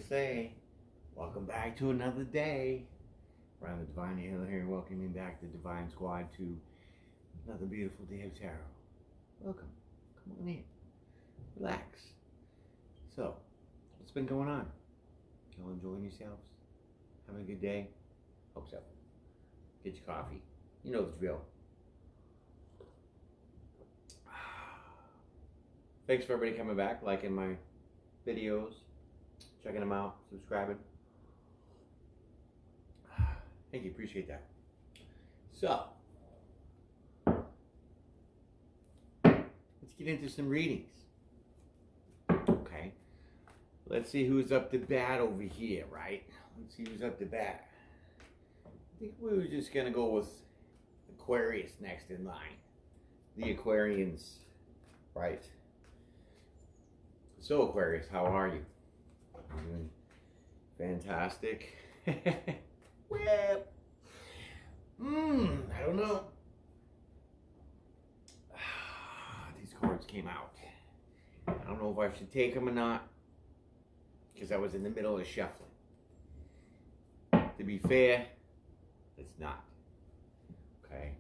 say, welcome back to another day. Ryan the Divine Healer here, welcoming back the Divine Squad to another beautiful day of tarot. Welcome. Come on in. Relax. So, what's been going on? Y'all enjoying yourselves? Having a good day? Hope so. Get your coffee. You know the drill. Thanks for everybody coming back, liking my videos, checking them out, subscribing. Thank you, appreciate that. So, let's get into some readings. Okay, let's see who's up to bat over here, right? Let's see who's up to bat. I think we were just gonna go with Aquarius next in line. The Aquarians, right? So Aquarius, how are you? Doing fantastic. Well, I don't know. These cards came out. I don't know if I should take them or not, because I was in the middle of shuffling. To be fair, it's not. Okay?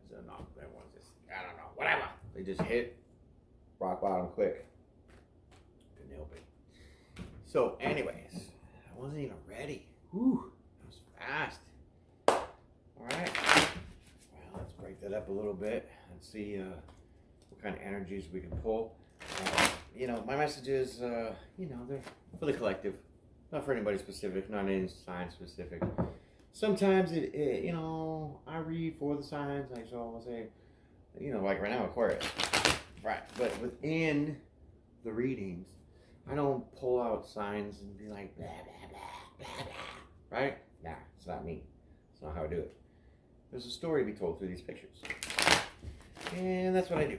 So no, that one's just, I don't know, whatever. They just hit rock bottom quick. Couldn't help it. So, anyways, I wasn't even ready. Whew, that was fast. Alright. Well, let's break that up a little bit and see what kind of energies we can pull. You know, my messages, you know, they're for the collective. Not for anybody specific, not any sign specific. Sometimes it you know, I read for the signs, like so I'll say, you know, like right now, Aquarius. Right, but within the readings, I don't pull out signs and be like, blah, blah, blah, blah, blah. Right? Nah, it's not me. It's not how I do it. There's a story to be told through these pictures. And that's what I do.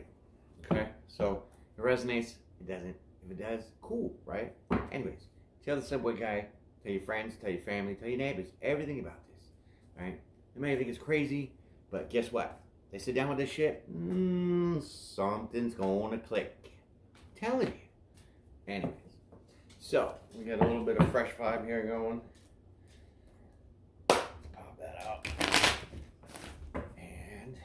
Okay? So, if it resonates, it doesn't. If it does, cool, right? Anyways, tell the subway guy, tell your friends, tell your family, tell your neighbors, everything about this. Right? They may think it's crazy, but guess what? They sit down with this shit, something's going to click. I'm telling you. Anyways, so we got a little bit of fresh vibe here going. Let's pop that out. And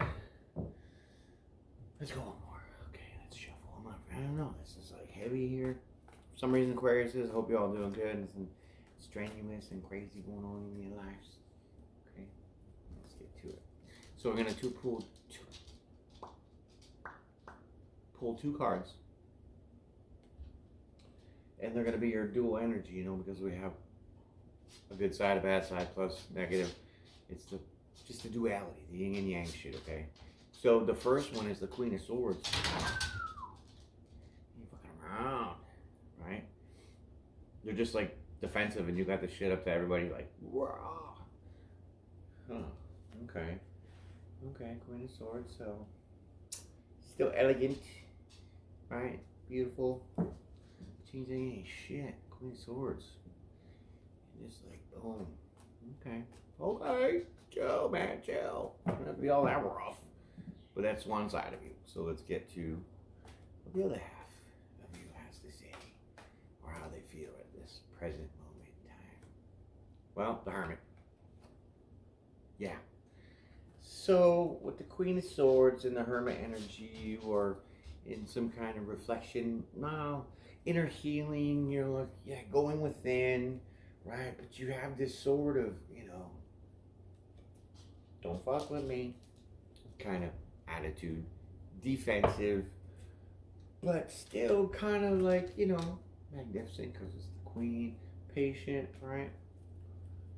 let's go on more. Okay, let's shuffle them up. I don't know, this is like heavy here. For some reason, Aquarius is. Hope you're all doing good. And some strenuous and crazy going on in your lives. Okay, let's get to it. So we're going to pull two cards. And they're going to be your dual energy, you know, because we have a good side, a bad side, plus negative. It's just the duality, the yin and yang shit, okay? So the first one is the Queen of Swords. You're fucking around, right? You're just like defensive and you got the shit up to everybody like, wow. Huh, okay. Okay, Queen of Swords, so still elegant, right? Beautiful. Changing any shit. Queen of Swords. And just like boom. Okay. Okay. Chill, man, chill. Don't have to be all that rough. But that's one side of you. So let's get to what the other half of you has to say. Or how they feel at this present moment in time. Well, the Hermit. Yeah. So with the Queen of Swords and the Hermit energy, you are in some kind of reflection. No. Inner healing, you're like, yeah, going within, right? But you have this sort of, you know, don't fuck with me kind of attitude, defensive, but still kind of like, you know, magnificent because it's the queen, patient, right?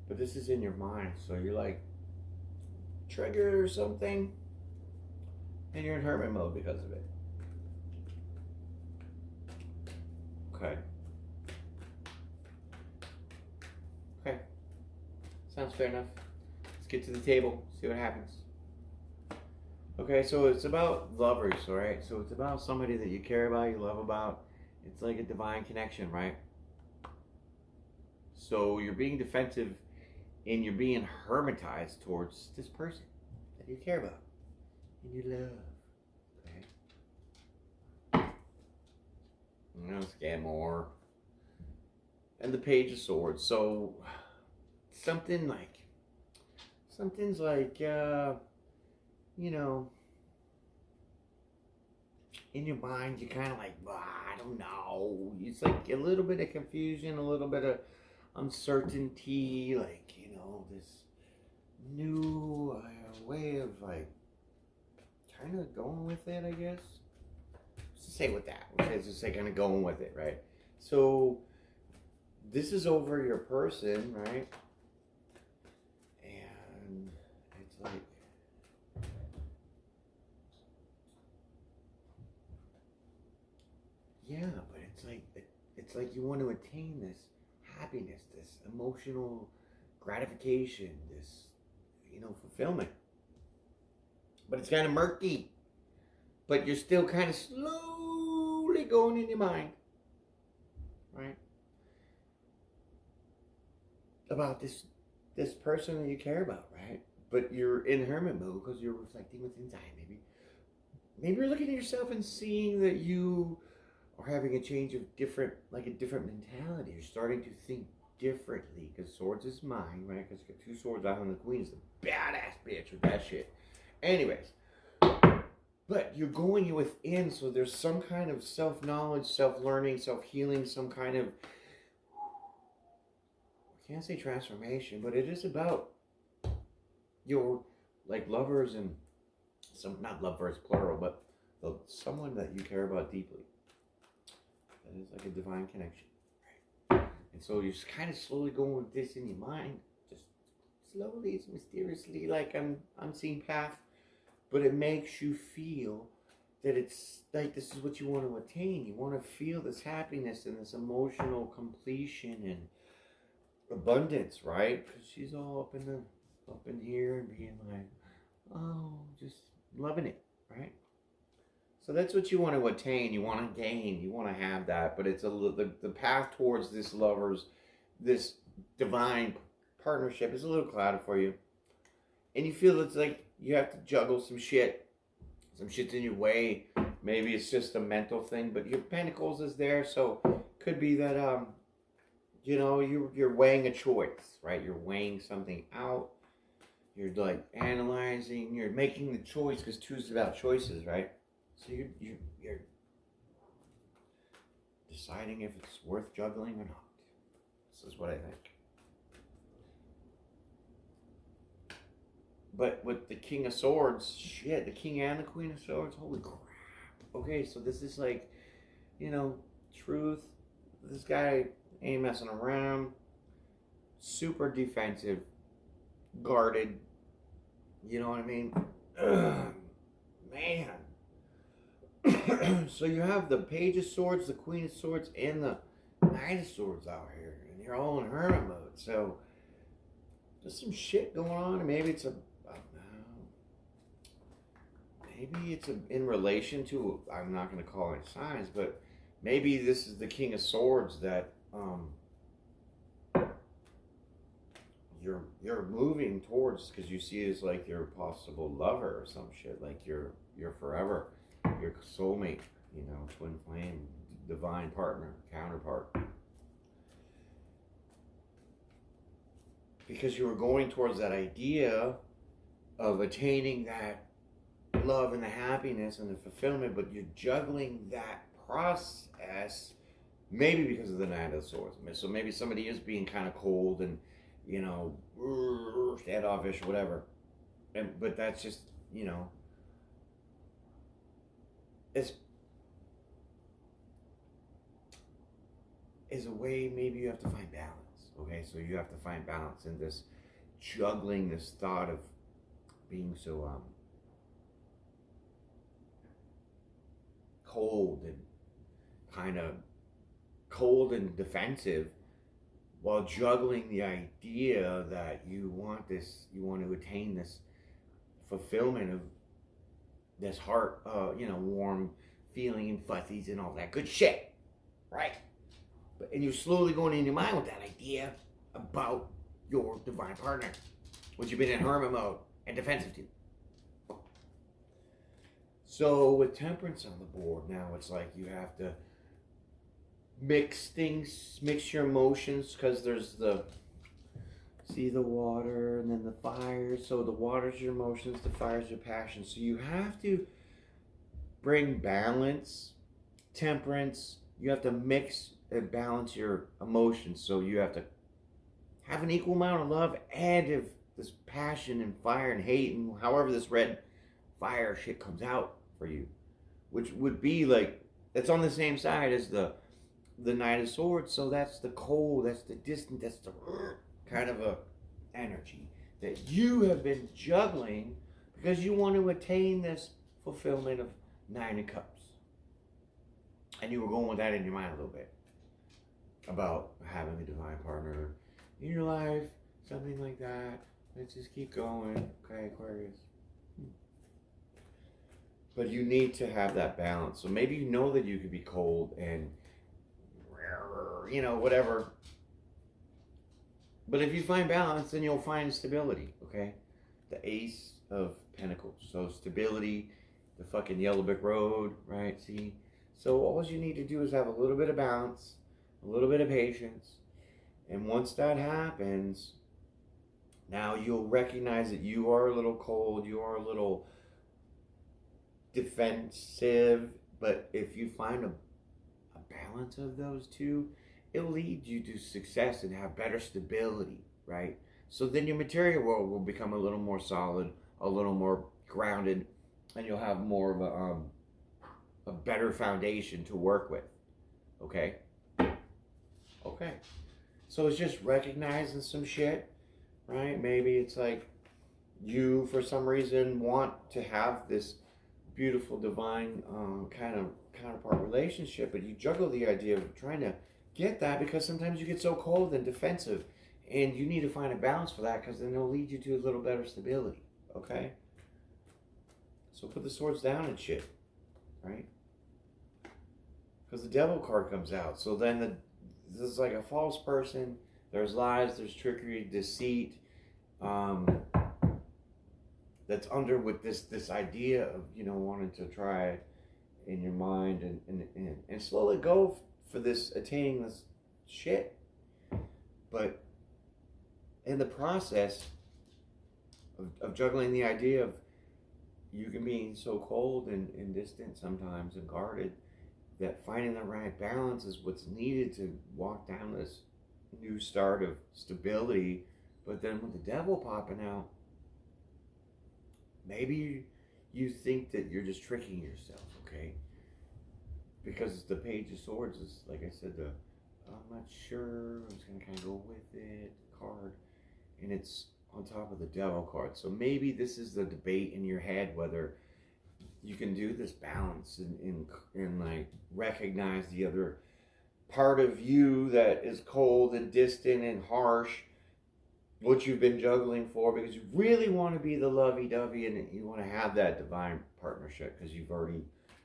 But this is in your mind, so you're like, trigger or something, and you're in hermit mode because of it. Okay. Okay. Sounds fair enough. Let's get to the table, see what happens. Okay, so it's about lovers, alright? So it's about somebody that you care about, you love about. It's like a divine connection, right? So you're being defensive and you're being hermetized towards this person that you care about and you love. Okay? Let's get more. and the Page of Swords. So something's like, you know, in your mind, you're kind of like, well, I don't know. It's like a little bit of confusion, a little bit of uncertainty, like, you know, this new way of like kind of going with it, I guess. Let's say with that. Let's just say kind of going with it, right? So this is over your person, right? And it's like, yeah, but it's like you want to attain this happiness, this emotional gratification, this, you know, fulfillment. But it's kind of murky. But you're still kind of slowly going in your mind, right? About this person that you care about, right? But you're in hermit mode because you're reflecting what's inside. Maybe you're looking at yourself and seeing that you are having a change of different mentality. You're starting to think differently because swords is mine, right? Because you got 2 swords out and the queen's the badass bitch with that shit. Anyways, but you're going within, so there's some kind of self-knowledge, self-learning, self-healing, some kind of, I can't say transformation, but it is about your, like, lovers and some, not lovers plural, but someone that you care about deeply. That is like a divine connection. Right? And so you're kind of slowly going with this in your mind, just slowly, it's mysteriously like an unseen path, but it makes you feel that it's like this is what you want to attain. You want to feel this happiness and this emotional completion and abundance, right? Because she's all up in here and being like, oh, just loving it, right? So that's what you want to attain. You want to gain. You want to have that. But it's the path towards this this divine partnership is a little clouded for you. And you feel it's like you have to juggle some shit. Some shit's in your way. Maybe it's just a mental thing. But your Pentacles is there. So could be that, you know, you're weighing a choice, right? You're weighing something out. You're like analyzing. You're making the choice because 2 is about choices, right? So you're deciding if it's worth juggling or not. This is what I think. But with the King of Swords, shit, the King and the Queen of Swords, holy crap. Okay, so this is like, you know, truth. This guy ain't messing around. Super defensive. Guarded. You know what I mean? Man. So you have the Page of Swords, the Queen of Swords, and the Knight of Swords out here. And you're all in hermit mode. So there's some shit going on. And maybe it's in relation to, I'm not going to call it signs, but maybe this is the King of Swords that you're moving towards, because you see it as like your possible lover or some shit, like your forever, your soulmate, you know, twin flame, divine partner, counterpart. Because you were going towards that idea of attaining that love and the happiness and the fulfillment, but you're juggling that process, maybe because of the Knight of Swords. So maybe somebody is being kind of cold and, you know, standoffish, whatever. But that's just, you know, is a way. Maybe you have to find balance. Okay, so you have to find balance in this juggling, this thought of being so cold and defensive, while juggling the idea that you want to attain this fulfillment of this heart, you know, warm feeling and fuzzies and all that good shit, right? And you're slowly going in your mind with that idea about your divine partner, which you've been in hermit mode and defensive to. So with Temperance on the board now, it's like you have to mix things, mix your emotions, because there's the, see the water and then the fire. So the water's your emotions, the fire's your passion. So you have to bring balance, temperance. You have to mix and balance your emotions. So you have to have an equal amount of love and of this passion and fire and hate, and however this red fire shit comes out for you, which would be like, it's on the same side as the Knight of Swords. So that's the cold, that's the distant, that's the kind of a energy that you have been juggling because you want to attain this fulfillment of Nine of Cups. And you were going with that in your mind a little bit about having a divine partner in your life, something like that. Let's just keep going, okay, Aquarius? But you need to have that balance. So maybe you know that you could be cold and, you know, whatever. But if you find balance, then you'll find stability, okay? The Ace of Pentacles. So stability, the fucking yellow brick road, right? See? So all you need to do is have a little bit of balance, a little bit of patience. And once that happens, now you'll recognize that you are a little cold, you are a little defensive. But if you find a balance of those two, it'll lead you to success and have better stability, right? So then your material world will become a little more solid, a little more grounded, and you'll have more of a better foundation to work with, okay? Okay. So it's just recognizing some shit, right? Maybe it's like you, for some reason, want to have this beautiful, divine kind of counterpart relationship, but you juggle the idea of trying to get that because sometimes you get so cold and defensive, and you need to find a balance for that because then it'll lead you to a little better stability, okay? So put the swords down and shit, right? Because the Devil card comes out. So then this is like a false person. There's lies, there's trickery, deceit. That's under with this idea of, you know, wanting to try in your mind and slowly go for this, attaining this shit. But in the process of juggling the idea of you can be so cold and distant sometimes and guarded, that finding the right balance is what's needed to walk down this new start of stability. But then with the Devil popping out, maybe you think that you're just tricking yourself, okay? Because the Page of Swords is, like I said, I'm not sure, I'm just going to kind of go with it, card. And it's on top of the Devil card. So maybe this is the debate in your head whether you can do this balance and like recognize the other part of you that is cold and distant and harsh, what you've been juggling for, because you really want to be the lovey-dovey and you want to have that divine partnership because you've already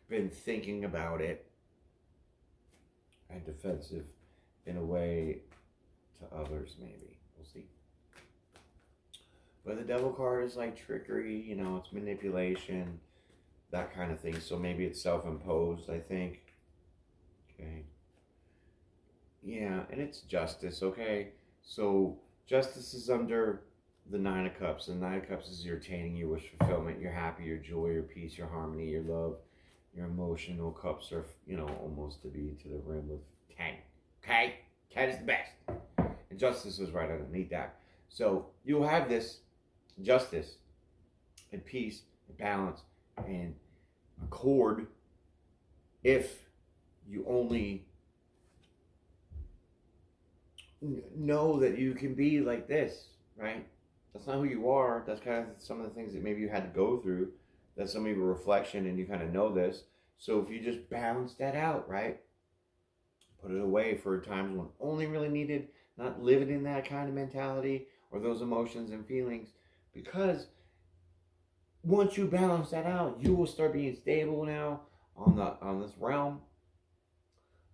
been thinking about it, and defensive in a way to others, maybe. We'll see. But the Devil card is like trickery, you know, it's manipulation, that kind of thing. So maybe it's self-imposed, I think. Okay. Yeah, and it's justice, okay? So justice is under the Nine of Cups. The Nine of Cups is your attaining your wish fulfillment, your happy, your joy, your peace, your harmony, your love, your emotional cups are, you know, almost to be to the rim with 10. Okay? 10 is the best. And justice is right underneath that. So you'll have this justice and peace and balance and accord if you only know that you can be like this, right? That's not who you are. That's kind of some of the things that maybe you had to go through. That's some of your reflection, and you kind of know this. So if you just balance that out, right? Put it away for times when only really needed, not living in that kind of mentality or those emotions and feelings. Because once you balance that out, you will start being stable now on this realm.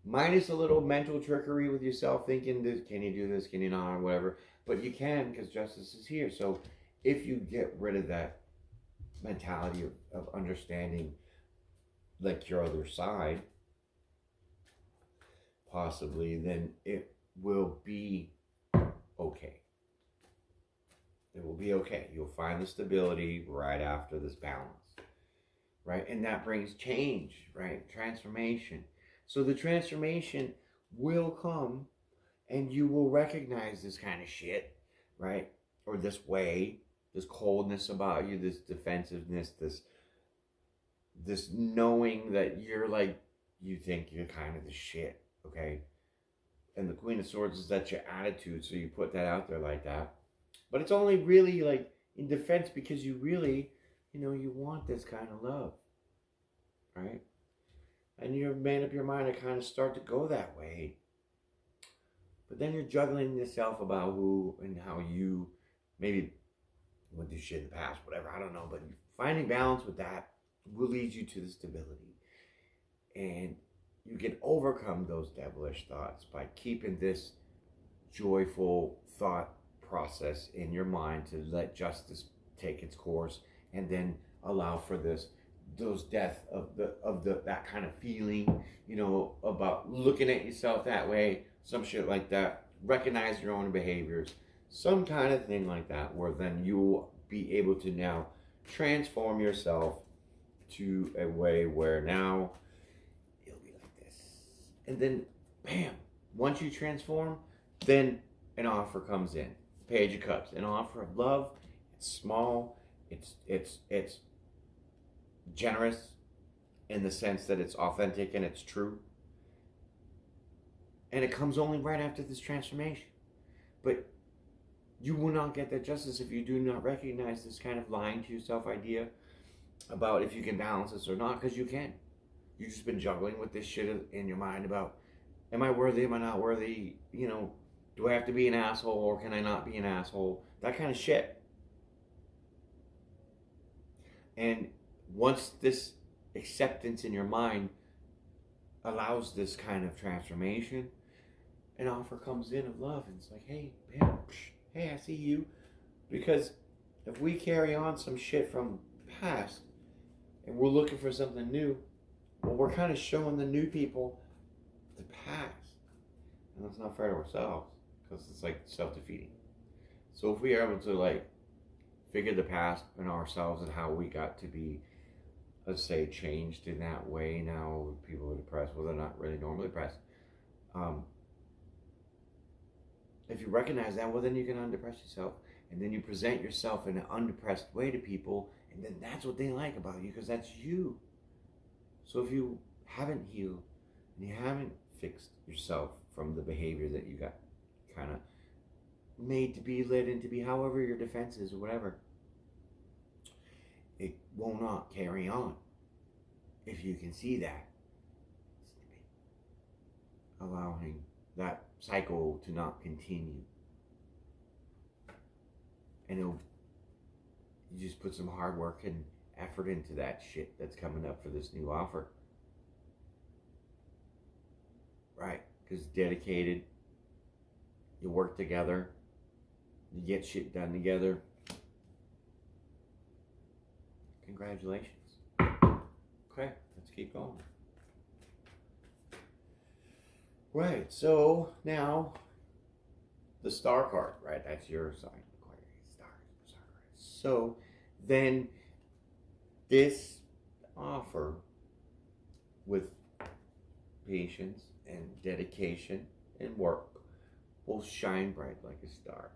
Minus a little mental trickery with yourself, thinking, can you do this, can you not, or whatever. But you can, because justice is here. So if you get rid of that mentality of understanding, like your other side, possibly, then it will be okay. It will be okay. You'll find the stability right after this balance, right? And that brings change, right? Transformation. So the transformation will come, and you will recognize this kind of shit, right? Or this way, this coldness about you, this defensiveness, this knowing that you're like, you think you're kind of the shit, okay? And the Queen of Swords is that's your attitude, so you put that out there like that. But it's only really like in defense because you really, you want this kind of love, right? And you've made up your mind to kind of start to go that way. But then you're juggling yourself about who and how you maybe went through shit in the past, whatever, I don't know. But finding balance with that will lead you to the stability. And you can overcome those devilish thoughts by keeping this joyful thought process in your mind to let justice take its course, and then allow for those death of that kind of feeling, about looking at yourself that way, some shit like that. Recognize your own behaviors, some kind of thing like that, where then you will be able to now transform yourself to a way where now it'll be like this. And then, bam, once you transform, then an offer comes in. Page of Cups, an offer of love. It's small. It's generous in the sense that it's authentic and it's true. And it comes only right after this transformation. But you will not get that justice if you do not recognize this kind of lying to yourself idea about if you can balance this or not, because you can. You've just been juggling with this shit in your mind about, am I worthy, am I not worthy, do I have to be an asshole or can I not be an asshole? That kind of shit. And once this acceptance in your mind allows this kind of transformation, an offer comes in of love. And it's like, hey, man, hey, I see you. Because if we carry on some shit from the past and we're looking for something new, well, we're kind of showing the new people the past. And that's not fair to ourselves, because it's like self-defeating. So if we are able to figure the past and ourselves and how we got to be, let's say, changed in that way now, people are depressed, well, they're not really normally depressed. If you recognize that, well, then you can undepress yourself, and then you present yourself in an undepressed way to people, and then that's what they like about you, because that's you. So if you haven't healed and you haven't fixed yourself from the behavior that you got kind of made to be, led into be, however your defense is or whatever, it will not carry on. If you can see that, allowing that cycle to not continue, and you just put some hard work and effort into that shit that's coming up for this new offer, right? Because dedicated, you work together, you get shit done together. Congratulations. Okay, let's keep going. Right, so now the star card, right? That's your sign, Aquarius, star card. So then this offer with patience and dedication and work will shine bright like a star,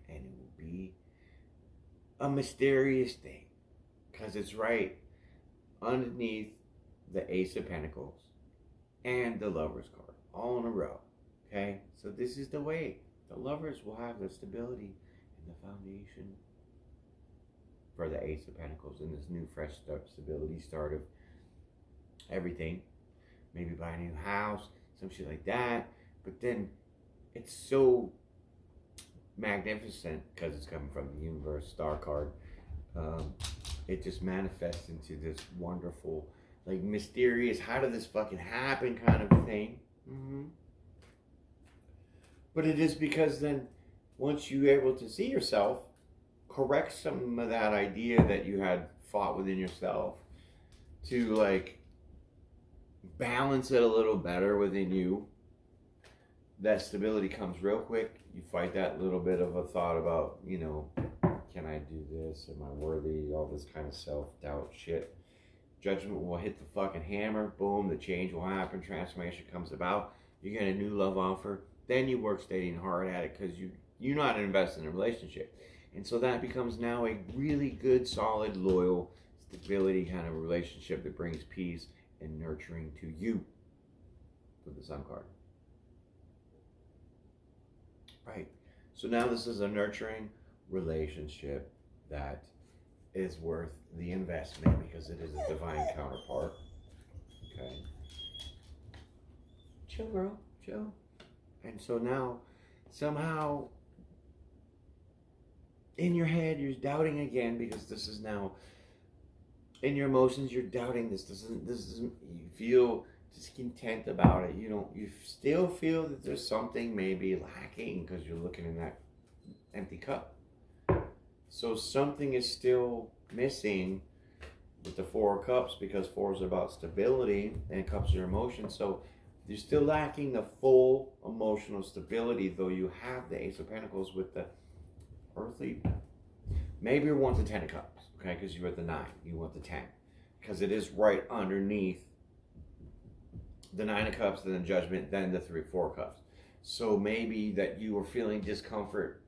and it will be a mysterious thing, because it's right underneath the Ace of Pentacles and the Lover's card, all in a row. Okay, so this is the way the Lovers will have the stability and the foundation for the Ace of Pentacles in this new fresh stability start of everything. Maybe buy a new house, some shit like that. But then it's so magnificent because it's coming from the universe, star card. It just manifests into this wonderful, like, mysterious, how did this fucking happen kind of thing. But it is because then once you're able to see yourself, correct some of that idea that you had fought within yourself, to like balance it a little better within you, that stability comes real quick. You fight that little bit of a thought about, you know, can I do this? Am I worthy? All this kind of self-doubt shit. Judgment will hit the fucking hammer. Boom, the change will happen. Transformation comes about. You get a new love offer. Then you work steady and hard at it because you're not invested in a relationship. And so that becomes now a really good, solid, loyal, stability kind of relationship that brings peace and nurturing to you with the Sun card. Right. So now this is a nurturing relationship that is worth the investment because it is a divine counterpart. Okay. Chill, girl. Chill. And so now, somehow, in your head, you're doubting again because this is now, in your emotions, you're doubting this. This isn't, you feel discontent about it. You still feel that there's something maybe lacking because you're looking in that empty cup. So something is still missing with the Four of Cups because Four is about stability and Cups are emotions. So you're still lacking the full emotional stability, though you have the Ace of Pentacles with the earthly. Maybe you want the Ten of Cups, okay? Because you're at the 9. You want the 10. Because it is right underneath the 9 of Cups, then the Judgment, then the 4 Cups. So maybe that you were feeling discomfort,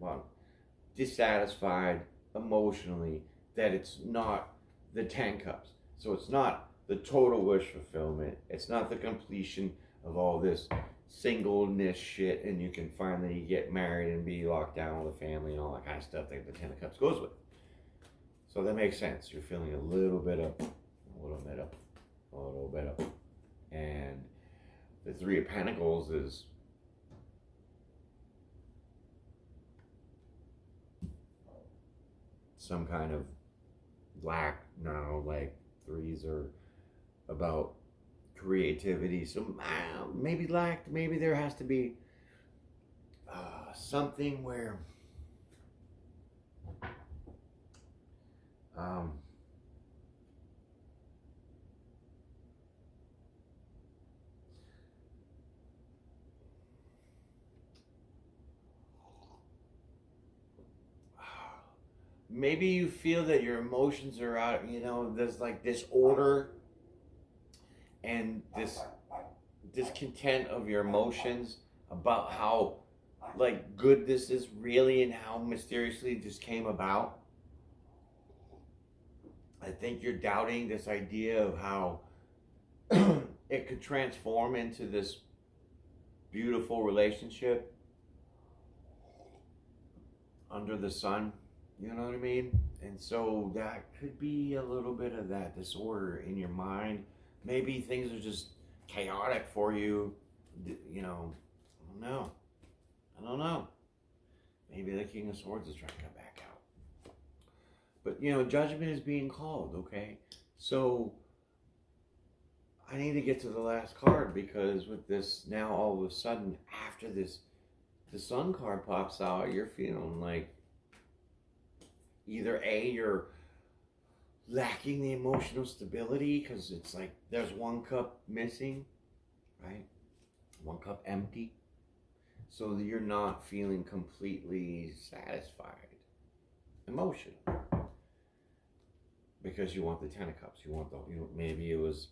dissatisfied emotionally, that it's not the 10 Cups. So it's not the total wish fulfillment. It's not the completion of all this singleness shit and you can finally get married and be locked down with a family and all that kind of stuff that the 10 of Cups goes with. So that makes sense. You're feeling a little bit up, a little bit up, a little bit up. And the 3 of Pentacles is some kind of lack now, like 3s are about creativity. So maybe lacked, maybe there has to be something where maybe you feel that your emotions are out, there's like disorder and this discontent of your emotions about how like good this is really and how mysteriously this came about. I think you're doubting this idea of how it could transform into this beautiful relationship under the sun. You know what I mean? And so that could be a little bit of that disorder in your mind. Maybe things are just chaotic for you. I don't know. Maybe the King of Swords is trying to come back out. But, judgment is being called, okay? So I need to get to the last card because with this, now all of a sudden, after this, the Sun card pops out, you're feeling like either A, you're lacking the emotional stability because it's like there's 1 cup missing, right? 1 cup empty. So you're not feeling completely satisfied emotionally because you want the 10 of Cups. You want maybe it was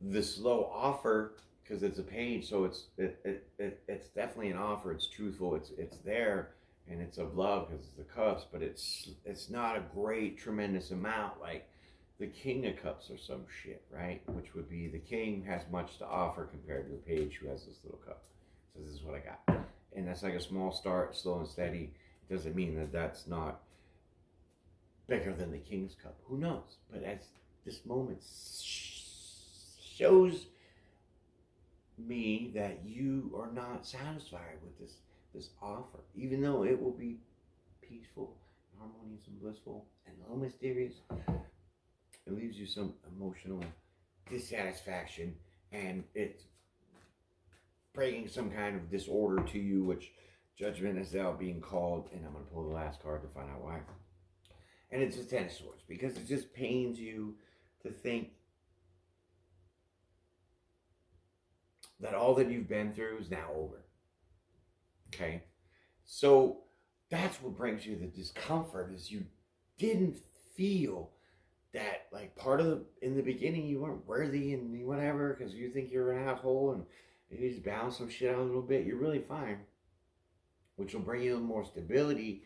the slow offer because it's a page, so it's definitely an offer. It's truthful. It's there. And it's of love because it's the Cups, but it's not a great, tremendous amount like the King of Cups or some shit, right? Which would be the King has much to offer compared to the Page who has this little cup. So this is what I got. And that's like a small start, slow and steady. It doesn't mean that that's not bigger than the King's Cup. Who knows? But as this moment shows me that you are not satisfied with this offer, even though it will be peaceful, harmonious, and blissful, and a little mysterious. It leaves you some emotional dissatisfaction, and it's bringing some kind of disorder to you, which judgment is now being called, and I'm going to pull the last card to find out why. And it's the 10 of Swords, because it just pains you to think that all that you've been through is now over. Okay? So that's what brings you the discomfort, is you didn't feel that, like, part of in the beginning you weren't worthy and whatever, because you think you're an asshole and you just balance some shit out a little bit. You're really fine, which will bring you more stability,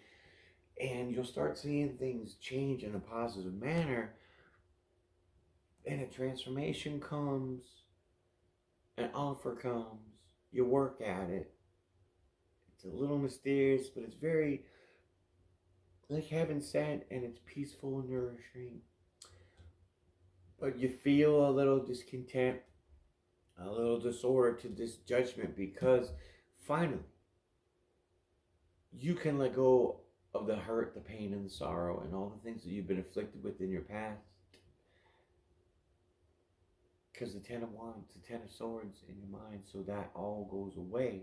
and you'll start seeing things change in a positive manner, and a transformation comes, an offer comes, you work at it. It's a little mysterious, but it's very, like heaven said, and it's peaceful and nourishing. But you feel a little discontent, a little disorder to this judgment, because finally you can let go of the hurt, the pain, and the sorrow, and all the things that you've been afflicted with in your past. Because the Ten of Wands, the Ten of Swords in your mind, so that all goes away.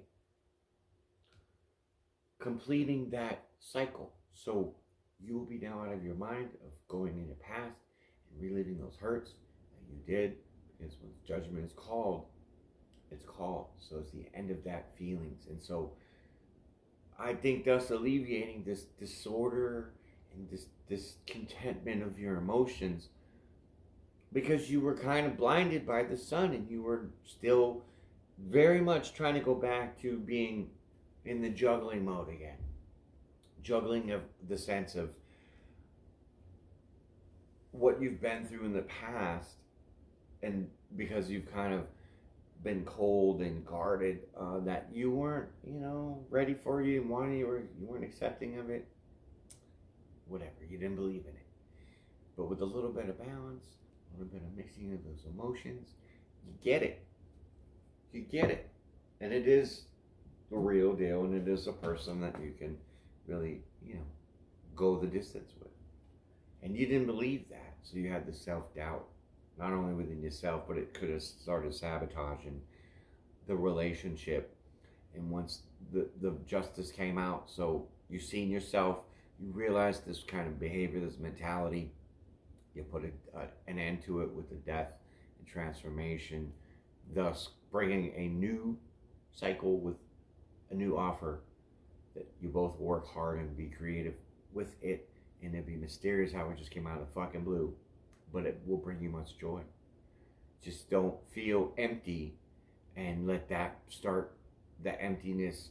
Completing that cycle. So you will be now out of your mind of going in your past and reliving those hurts that you did. Because when judgment is called, it's called. So it's the end of that feelings. And so I think thus alleviating this disorder and this discontentment of your emotions, because you were kind of blinded by the sun and you were still very much trying to go back to being in the juggling mode again. Juggling of the sense of what you've been through in the past, and because you've kind of been cold and guarded, that you weren't, ready for, you wanted, you weren't accepting of it. Whatever, you didn't believe in it. But with a little bit of balance, a little bit of mixing of those emotions, you get it. You get it. And it is the real deal, and it is a person that you can really, go the distance with. And you didn't believe that, so you had the self-doubt, not only within yourself, but it could have started sabotaging the relationship. And once the justice came out, so you seen yourself, you realized this kind of behavior, this mentality, you put an end to it with the death and transformation, thus bringing a new cycle with a new offer that you both work hard and be creative with it, and it'd be mysterious how it just came out of the fucking blue, but it will bring you much joy. Just don't feel empty and let that start, the emptiness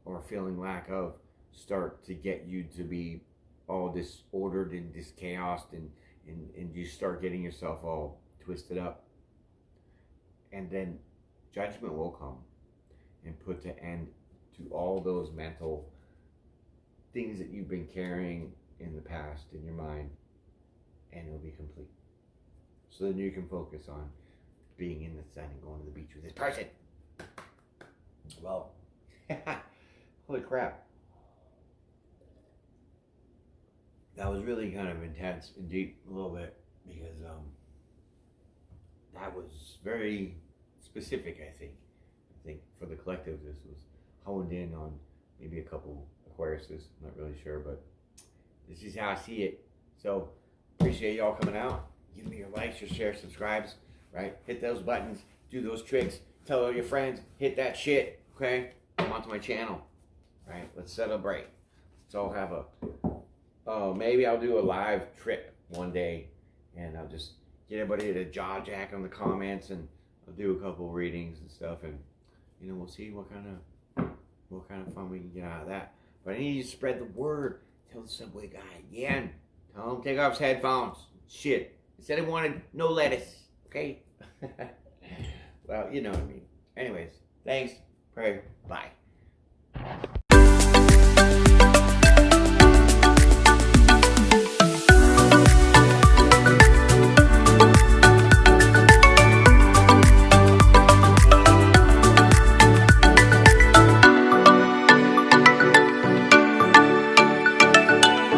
or feeling lack of, start to get you to be all disordered and this chaos, and you start getting yourself all twisted up. And then judgment will come and put an end to all those mental things that you've been carrying in the past in your mind, and it'll be complete. So then you can focus on being in the sun and going to the beach with this person. Well, holy crap. That was really kind of intense and deep a little bit, because that was very specific, I think. I think for the collective, this was honed in on maybe a couple Aquariuses, I'm not really sure, but this is how I see it. So appreciate y'all coming out. Give me your likes, your shares, subscribes, right? Hit those buttons, do those tricks, tell all your friends, hit that shit, okay? Come onto my channel, right? Let's celebrate. Let's all have maybe I'll do a live trip one day, and I'll just get everybody to jaw jack on the comments, and I'll do a couple readings and stuff, and we'll see what kind of fun we can get out of that. But I need you to spread the word. Tell the subway guy again. Tell him take off his headphones. Shit. He said he wanted no lettuce. Okay? Well, you know what I mean. Anyways, thanks. Pray. Bye.